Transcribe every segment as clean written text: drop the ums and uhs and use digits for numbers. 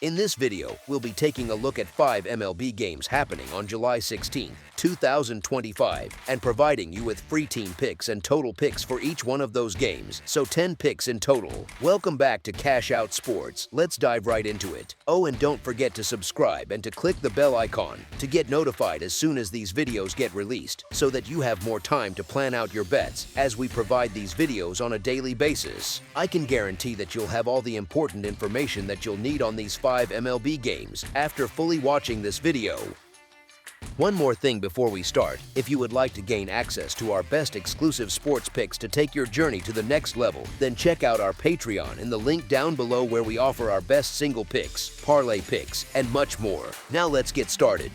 In this video, we'll be taking a look at 5 MLB games happening on July 16, 2025, and providing you with free team picks and total picks for each one of those games, so 10 picks in total. Welcome back to Cash Out Sports. Let's dive right into it. Oh, and don't forget to subscribe and to click the bell icon to get notified as soon as these videos get released, so that you have more time to plan out your bets as we provide these videos on a daily basis. I can guarantee that you'll have all the important information that you'll need on these 5 MLB games after fully watching this video. One more thing before we start: if you would like to gain access to our best exclusive sports picks to take your journey to the next level, then check out our Patreon in the link down below, where we offer our best single picks, parlay picks, and much more. Now let's get started.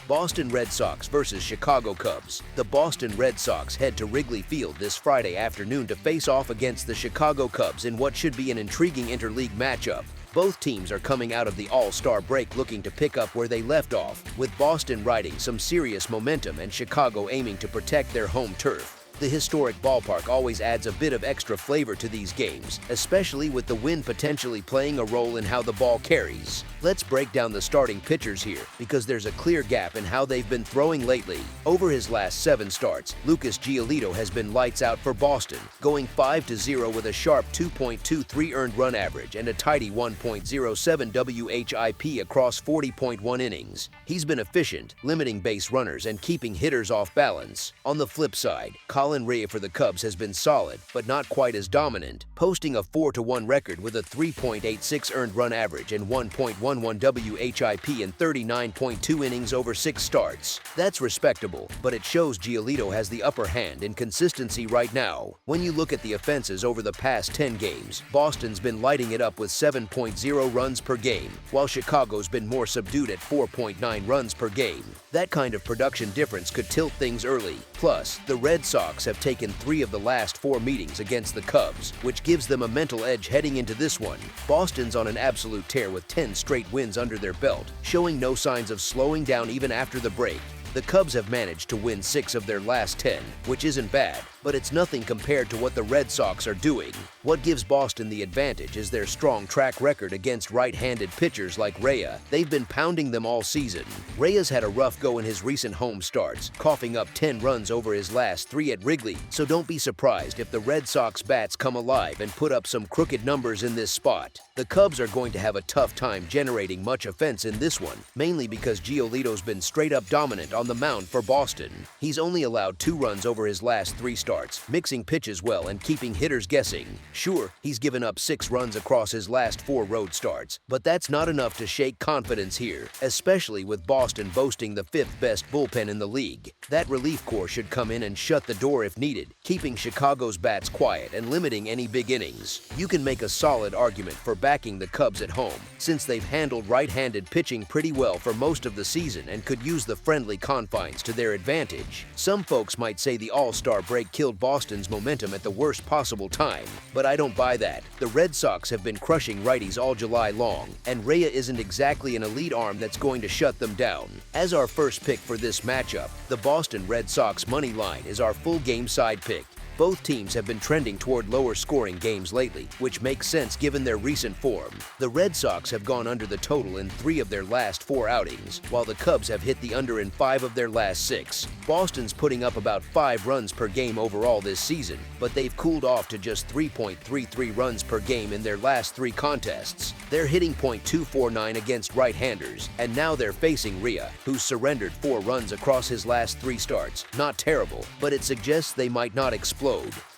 Boston Red Sox versus Chicago Cubs. The Boston Red Sox head to Wrigley Field this Friday afternoon to face off against the Chicago Cubs in what should be an intriguing interleague matchup. Both teams are coming out of the All-Star break looking to pick up where they left off, with Boston riding some serious momentum and Chicago aiming to protect their home turf. The historic ballpark always adds a bit of extra flavor to these games, especially with the wind potentially playing a role in how the ball carries. Let's break down the starting pitchers here, because there's a clear gap in how they've been throwing lately. Over his last 7 starts, Lucas Giolito has been lights out for Boston, going 5-0 with a sharp 2.23 earned run average and a tidy 1.07 WHIP across 40.1 innings. He's been efficient, limiting base runners and keeping hitters off balance. On the flip side, Colin Rea for the Cubs has been solid, but not quite as dominant, posting a 4-1 record with a 3.86 earned run average and 1.11 WHIP in 39.2 innings over 6 starts. That's respectable, but it shows Giolito has the upper hand in consistency right now. When you look at the offenses over the past 10 games, Boston's been lighting it up with 7.0 runs per game, while Chicago's been more subdued at 4.9 runs per game. That kind of production difference could tilt things early. Plus, the Red Sox have taken 3 of the last 4 meetings against the Cubs, which gives them a mental edge heading into this one. Boston's on an absolute tear with 10 straight wins under their belt, showing no signs of slowing down even after the break. The Cubs have managed to win 6 of their last 10, which isn't bad, but it's nothing compared to what the Red Sox are doing. What gives Boston the advantage is their strong track record against right-handed pitchers like Rea. They've been pounding them all season. Rea's had a rough go in his recent home starts, coughing up 10 runs over his last 3 at Wrigley, so don't be surprised if the Red Sox bats come alive and put up some crooked numbers in this spot. The Cubs are going to have a tough time generating much offense in this one, mainly because Giolito's been straight-up dominant on the mound for Boston. He's only allowed 2 runs over his last 3 starts, mixing pitches well and keeping hitters guessing. Sure, he's given up 6 runs across his last 4 road starts, but that's not enough to shake confidence here, especially with Boston boasting the 5th best bullpen in the league. That relief corps should come in and shut the door if needed, keeping Chicago's bats quiet and limiting any big innings. You can make a solid argument for backing the Cubs at home, since they've handled right-handed pitching pretty well for most of the season and could use the friendly confines to their advantage. Some folks might say the All-Star break killed Boston's momentum at the worst possible time, but I don't buy that. The Red Sox have been crushing righties all July long, and Rea isn't exactly an elite arm that's going to shut them down. As our first pick for this matchup, the Boston Red Sox money line is our full game side pick. Both teams have been trending toward lower-scoring games lately, which makes sense given their recent form. The Red Sox have gone under the total in 3 of their last 4 outings, while the Cubs have hit the under in 5 of their last 6. Boston's putting up about 5 runs per game overall this season, but they've cooled off to just 3.33 runs per game in their last 3 contests. They're hitting .249 against right-handers, and now they're facing Rea, who's surrendered 4 runs across his last 3 starts. Not terrible, but it suggests they might not explode.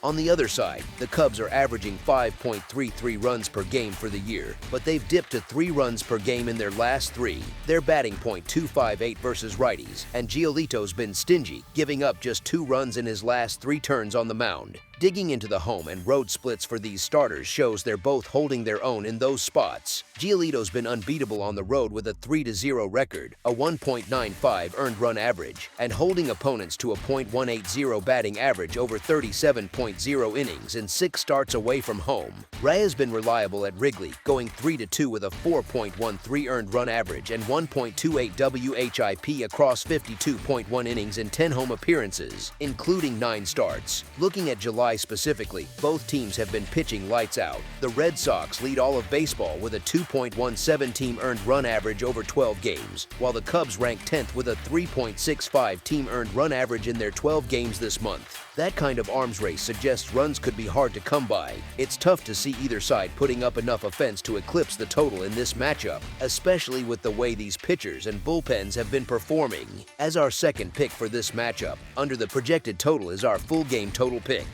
On the other side, the Cubs are averaging 5.33 runs per game for the year, but they've dipped to 3 runs per game in their last 3. They're batting .258 versus righties, and Giolito's been stingy, giving up just 2 runs in his last 3 turns on the mound. Digging into the home and road splits for these starters shows they're both holding their own in those spots. Giolito's been unbeatable on the road with a 3-0 record, a 1.95 earned run average, and holding opponents to a .180 batting average over 37.6 3.0 innings in 6 starts away from home. Ray has been reliable at Wrigley, going 3-2 with a 4.13 earned run average and 1.28 WHIP across 52.1 innings in 10 home appearances, including 9 starts. Looking at July specifically, both teams have been pitching lights out. The Red Sox lead all of baseball with a 2.17 team earned run average over 12 games, while the Cubs rank 10th with a 3.65 team earned run average in their 12 games this month. That kind of arms race suggests runs could be hard to come by. It's tough to see either side putting up enough offense to eclipse the total in this matchup, especially with the way these pitchers and bullpens have been performing. As our second pick for this matchup, under the projected total is our full game total pick.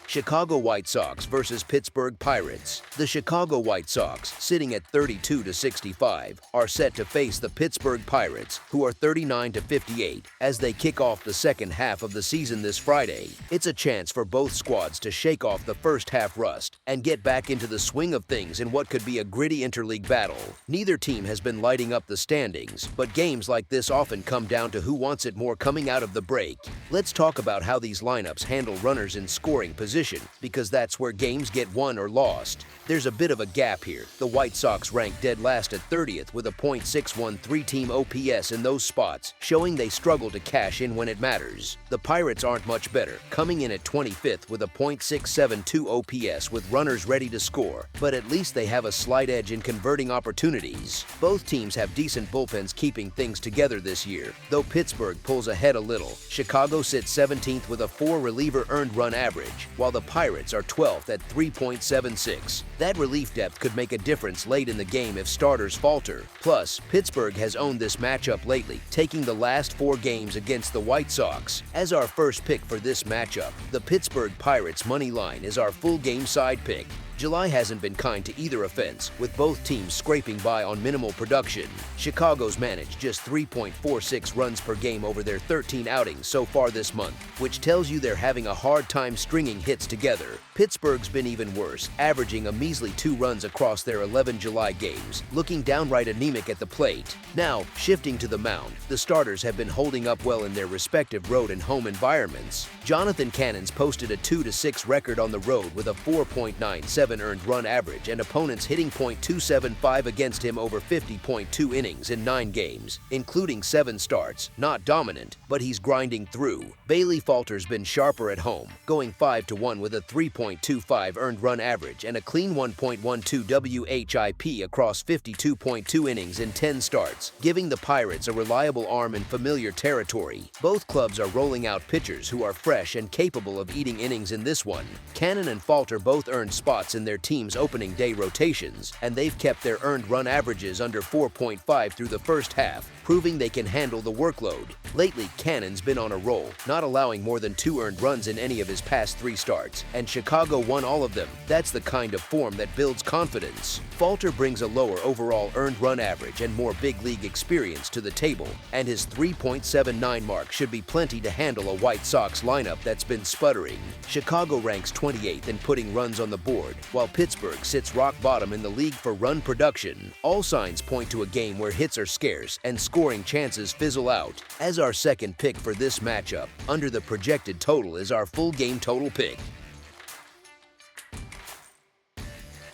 Chicago White Sox versus Pittsburgh Pirates. The Chicago White Sox, sitting at 32-65, are set to face the Pittsburgh Pirates, who are 39-58, as they kick off the second half of the season this Friday. It's a chance for both squads to shake off the first half rust and get back into the swing of things in what could be a gritty interleague battle. Neither team has been lighting up the standings, but games like this often come down to who wants it more coming out of the break. Let's talk about how these lineups handle runners in scoring position, because that's where games get won or lost. There's a bit of a gap here. The White Sox rank dead last at 30th with a .613 team OPS in those spots, showing they struggle to cash in when it matters. The Pirates aren't much better, coming in at 25th with a .672 OPS with runners ready to score, but at least they have a slight edge in converting opportunities. Both teams have decent bullpens keeping things together this year, though Pittsburgh pulls ahead a little. Chicago sits 17th with a 4-reliever earned run average, while the Pirates are 12th at 3.76. That relief depth could make a difference late in the game if starters falter. Plus, Pittsburgh has owned this matchup lately, taking the last 4 games against the White Sox. As our first pick for this matchup, the Pittsburgh Pirates money line is our full game side pick. July hasn't been kind to either offense, with both teams scraping by on minimal production. Chicago's managed just 3.46 runs per game over their 13 outings so far this month, which tells you they're having a hard time stringing hits together. Pittsburgh's been even worse, averaging a measly 2 runs across their 11 July games, looking downright anemic at the plate. Now, shifting to the mound, the starters have been holding up well in their respective road and home environments. Jonathan Cannon's posted a 2-6 record on the road with a 4.97 earned run average and opponents hitting .275 against him over 50.2 innings in 9 games, including 7 starts. Not dominant, but he's grinding through. Bailey Falter's been sharper at home, going 5-1 with a 3.25 earned run average and a clean 1.12 WHIP across 52.2 innings in 10 starts, giving the Pirates a reliable arm in familiar territory. Both clubs are rolling out pitchers who are fresh and capable of eating innings in this one. Cannon and Falter both earned spots in their team's opening day rotations, and they've kept their earned run averages under 4.5 through the first half, proving they can handle the workload. Lately, Cannon's been on a roll, not allowing more than 2 earned runs in any of his past 3 starts, and Chicago won all of them. That's the kind of form that builds confidence. Falter brings a lower overall earned run average and more big league experience to the table, and his 3.79 mark should be plenty to handle a White Sox lineup that's been sputtering. Chicago ranks 28th in putting runs on the board, while Pittsburgh sits rock bottom in the league for run production. All signs point to a game where hits are scarce and scoring chances fizzle out. As our second pick for this matchup, under the projected total is our full game total pick.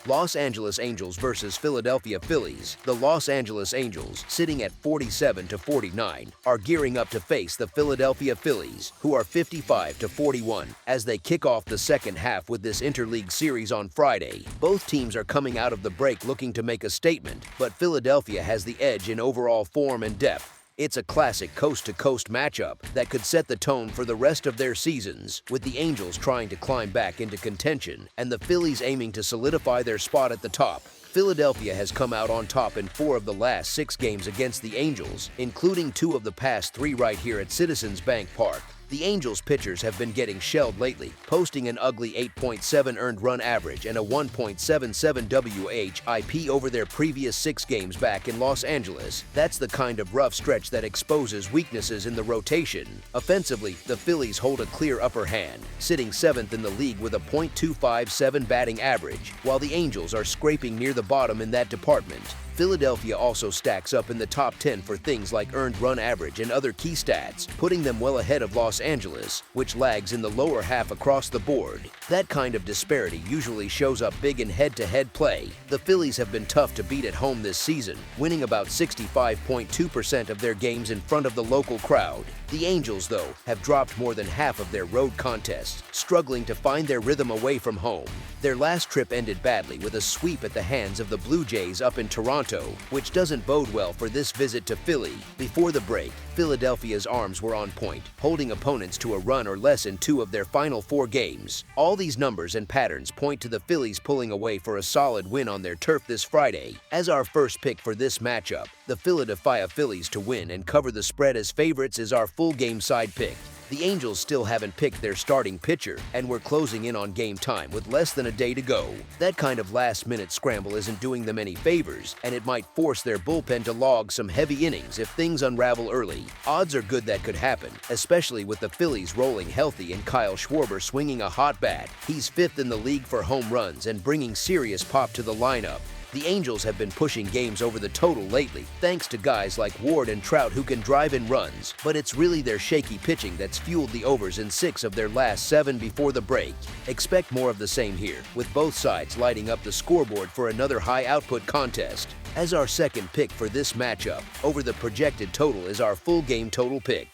Los Angeles Angels versus Philadelphia Phillies. The Los Angeles Angels, sitting at 47-49, are gearing up to face the Philadelphia Phillies, who are 55-41, as they kick off the second half with this interleague series on Friday. Both teams are coming out of the break looking to make a statement, but Philadelphia has the edge in overall form and depth. It's a classic coast-to-coast matchup that could set the tone for the rest of their seasons, with the Angels trying to climb back into contention and the Phillies aiming to solidify their spot at the top. Philadelphia has come out on top in 4 of the last 6 games against the Angels, including 2 of the past 3 right here at Citizens Bank Park. The Angels pitchers have been getting shelled lately, posting an ugly 8.7 earned run average and a 1.77 WHIP over their previous 6 games back in Los Angeles. That's the kind of rough stretch that exposes weaknesses in the rotation. Offensively, the Phillies hold a clear upper hand, sitting 7th in the league with a .257 batting average, while the Angels are scraping near the bottom in that department. Philadelphia also stacks up in the top 10 for things like earned run average and other key stats, putting them well ahead of Los Angeles, which lags in the lower half across the board. That kind of disparity usually shows up big in head-to-head play. The Phillies have been tough to beat at home this season, winning about 65.2% of their games in front of the local crowd. The Angels, though, have dropped more than half of their road contests, struggling to find their rhythm away from home. Their last trip ended badly with a sweep at the hands of the Blue Jays up in Toronto, which doesn't bode well for this visit to Philly. Before the break, Philadelphia's arms were on point, holding opponents to a run or less in 2 of their final 4 games. All these numbers and patterns point to the Phillies pulling away for a solid win on their turf this Friday. As our first pick for this matchup, the Philadelphia Phillies to win and cover the spread as favorites is our full game side pick. The Angels still haven't picked their starting pitcher, and we're closing in on game time with less than a day to go. That kind of last-minute scramble isn't doing them any favors, and it might force their bullpen to log some heavy innings if things unravel early. Odds are good that could happen, especially with the Phillies rolling healthy and Kyle Schwarber swinging a hot bat. He's 5th in the league for home runs and bringing serious pop to the lineup. The Angels have been pushing games over the total lately, thanks to guys like Ward and Trout who can drive in runs, but it's really their shaky pitching that's fueled the overs in 6 of their last 7 before the break. Expect more of the same here, with both sides lighting up the scoreboard for another high-output contest. As our second pick for this matchup, over the projected total is our full game total pick.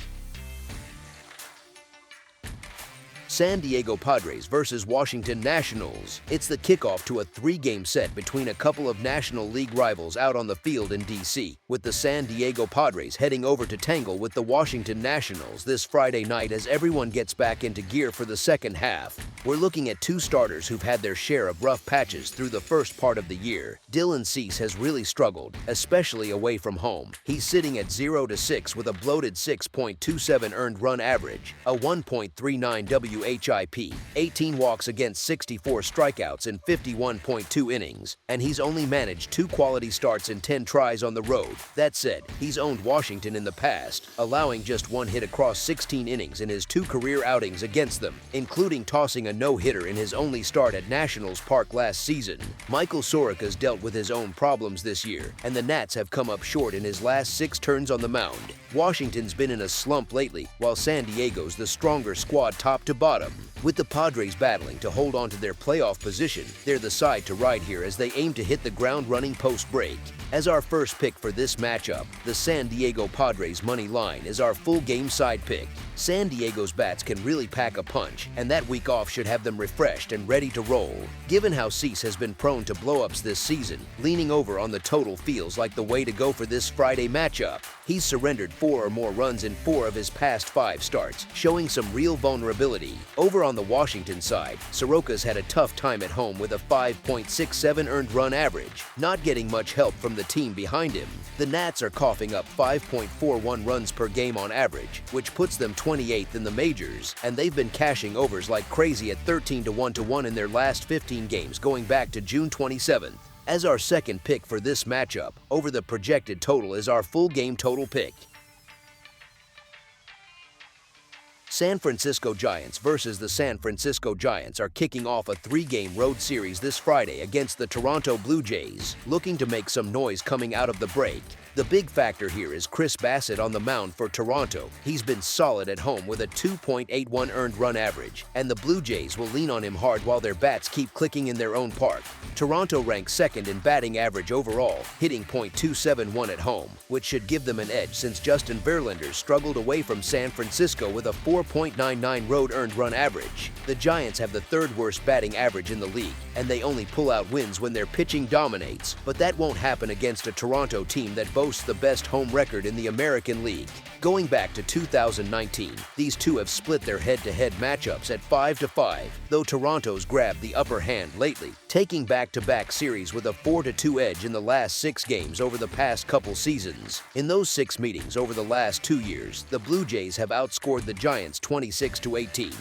San Diego Padres versus Washington Nationals. It's the kickoff to a 3-game set between a couple of National League rivals out on the field in D.C., with the San Diego Padres heading over to tangle with the Washington Nationals this Friday night as everyone gets back into gear for the second half. We're looking at 2 starters who've had their share of rough patches through the first part of the year. Dylan Cease has really struggled, especially away from home. He's sitting at 0-6 with a bloated 6.27 earned run average, a 1.39 WHIP, 18 walks against 64 strikeouts in 51.2 innings, and he's only managed 2 quality starts in 10 tries on the road. That said, he's owned Washington in the past, allowing just 1 hit across 16 innings in his 2 career outings against them, including tossing a no-hitter in his only start at Nationals Park last season. Michael Soroka's dealt with his own problems this year, and the Nats have come up short in his last 6 turns on the mound. Washington's been in a slump lately, while San Diego's the stronger squad top to bottom. With the Padres battling to hold on to their playoff position, they're the side to ride here as they aim to hit the ground running post-break. As our first pick for this matchup, the San Diego Padres money line is our full game side pick. San Diego's bats can really pack a punch, and that week off should have them refreshed and ready to roll. Given how Cease has been prone to blow-ups this season, leaning over on the total feels like the way to go for this Friday matchup. He's surrendered 4 or more runs in 4 of his past 5 starts, showing some real vulnerability. Over on the Washington side, Soroka's had a tough time at home with a 5.67 earned run average, not getting much help from the team behind him. The Nats are coughing up 5.41 runs per game on average, which puts them 28th in the majors, and they've been cashing overs like crazy at 13-1 in their last 15 games going back to June 27th. As our second pick for this matchup, over the projected total is our full game total pick. San Francisco Giants versus the San Francisco Giants are kicking off a 3-game road series this Friday against the Toronto Blue Jays, looking to make some noise coming out of the break. The big factor here is Chris Bassett on the mound for Toronto. He's been solid at home with a 2.81 earned run average, and the Blue Jays will lean on him hard while their bats keep clicking in their own park. Toronto ranks 2nd in batting average overall, hitting .271 at home, which should give them an edge since Justin Verlander struggled away from San Francisco with a 4.99 road earned run average. The Giants have the 3rd worst batting average in the league, and they only pull out wins when their pitching dominates, but that won't happen against a Toronto team that boasts the best home record in the American League. Going back to 2019, these two have split their head-to-head matchups at 5-5, though Toronto's grabbed the upper hand lately, taking back-to-back series with a 4-2 edge in the last 6 games over the past couple seasons. In those 6 meetings over the last 2 years, the Blue Jays have outscored the Giants 26-18.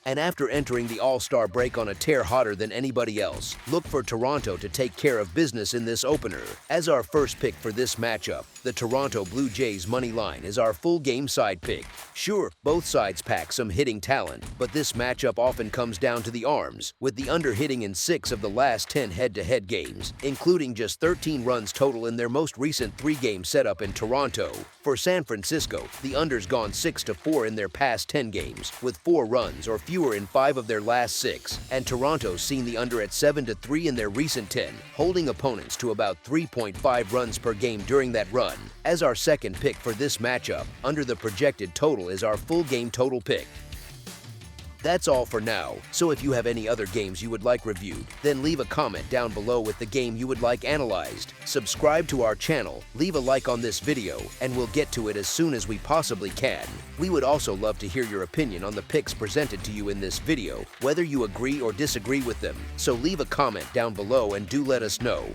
And after entering the All-Star break on a tear hotter than anybody else, look for Toronto to take care of business in this opener. As our first pick for this matchup, The Toronto Blue Jays money line is our full game side pick. Sure, both sides pack some hitting talent, but this matchup often comes down to the arms, with the under hitting in 6 of the last 10 head-to-head games, including just 13 runs total in their most recent 3-game setup in Toronto. For San Francisco, the under's gone 6-4 in their past 10 games, with 4 runs or fewer in 5 of their last 6, and Toronto's seen the under at 7-3 in their recent 10, holding opponents to about 3.5 runs per game during that run. As our second pick for this matchup, under the projected total is our full game total pick. That's all for now, so if you have any other games you would like reviewed, then leave a comment down below with the game you would like analyzed. Subscribe to our channel, leave a like on this video, and we'll get to it as soon as we possibly can. We would also love to hear your opinion on the picks presented to you in this video, whether you agree or disagree with them, so leave a comment down below and do let us know.